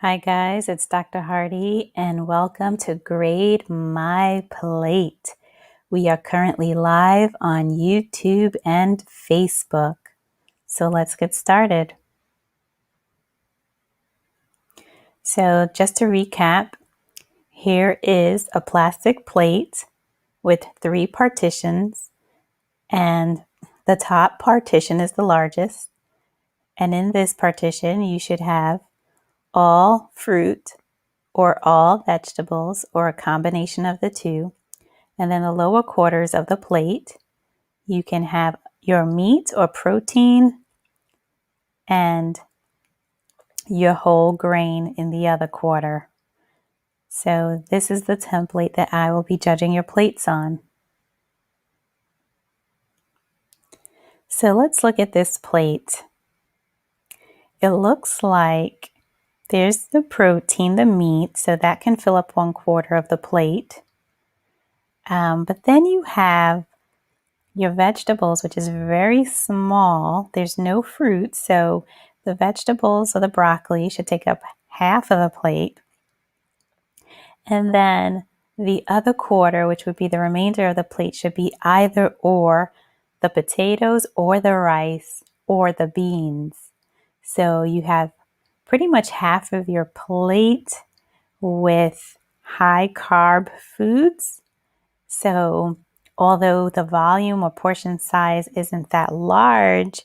Hi guys, it's Dr. Hardy and welcome to Grade My Plate. We are currently live on YouTube and Facebook. So let's get started. So just to recap, here is a plastic plate with 3 partitions, and the top partition is the largest. And in this partition, you should have all fruit or all vegetables or a combination of the two. And then the lower quarters of the plate, you can have your meat or protein and your whole grain in the other quarter. So this is the template that I will be judging your plates on. So let's look at this plate. It looks like there's the protein, the meat, so that can fill up 1/4 of the plate. But then you have your vegetables, which is very small. There's no fruit, so the vegetables or the broccoli should take up half of the plate. And then the other quarter, which would be the remainder of the plate, should be either or the potatoes or the rice or the beans. So you have pretty much half of your plate with high carb foods. So although the volume or portion size isn't that large,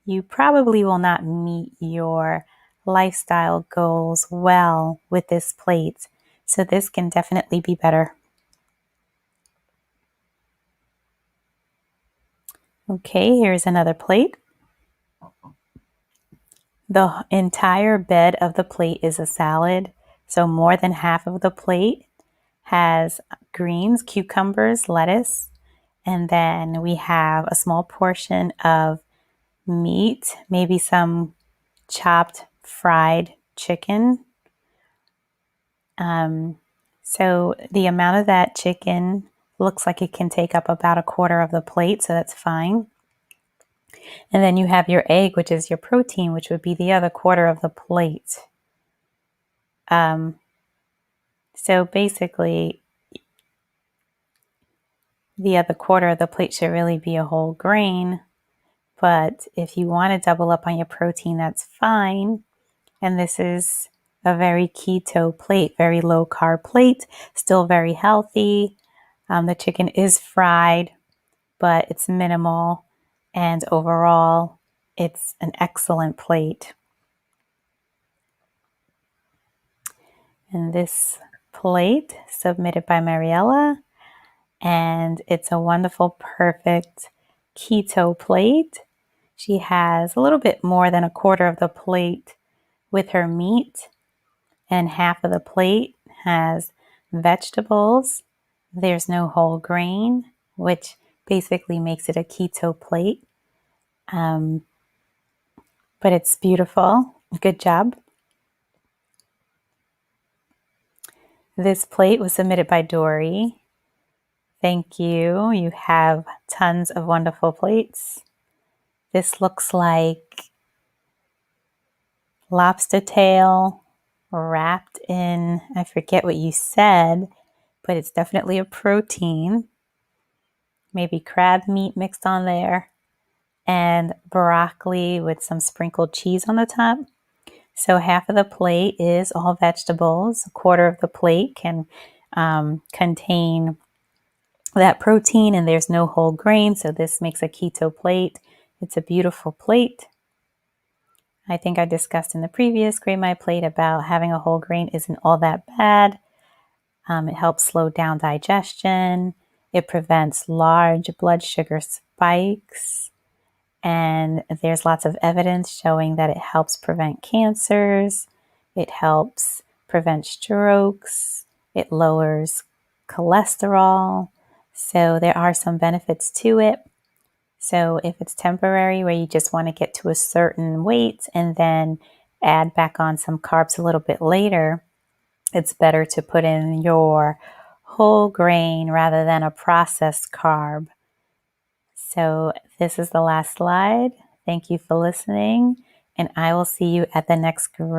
you probably will not meet your lifestyle goals well with this plate. So this can definitely be better. Okay, here's another plate. The entire bed of the plate is a salad. So more than half of the plate has greens, cucumbers, lettuce, and then we have a small portion of meat, maybe some chopped fried chicken. So the amount of that chicken looks like it can take up about 1/4 of the plate, so that's fine. And then you have your egg, which is your protein, which would be the other 1/4 of the plate. So basically, the other 1/4 of the plate should really be a whole grain. But if you want to double up on your protein, that's fine. And this is a very keto plate, very low carb plate, still very healthy. The chicken is fried, but it's minimal. And overall, it's an excellent plate. And this plate submitted by Mariella, and it's a wonderful, perfect keto plate. She has a little bit more than 1/4 of the plate with her meat, and half of the plate has vegetables. There's no whole grain, which basically makes it a keto plate. But it's beautiful. Good job. This plate was submitted by Dory. Thank you. You have tons of wonderful plates. This looks like lobster tail wrapped in, I forget what you said, but it's definitely a protein. Maybe crab meat mixed on there, and broccoli with some sprinkled cheese on the top. So half of the plate is all vegetables. 1/4 of the plate can contain that protein, and there's no whole grain, so this makes a keto plate. It's a beautiful plate. I think I discussed in the previous Grade My Plate about having a whole grain isn't all that bad. It helps slow down digestion. It prevents large blood sugar spikes. And there's lots of evidence showing that it helps prevent cancers. It helps prevent strokes. It lowers cholesterol. So there are some benefits to it. So if it's temporary, where you just want to get to a certain weight and then add back on some carbs a little bit later, it's better to put in your whole grain rather than a processed carb. So this is the last slide. Thank you for listening, and I will see you at the next grade.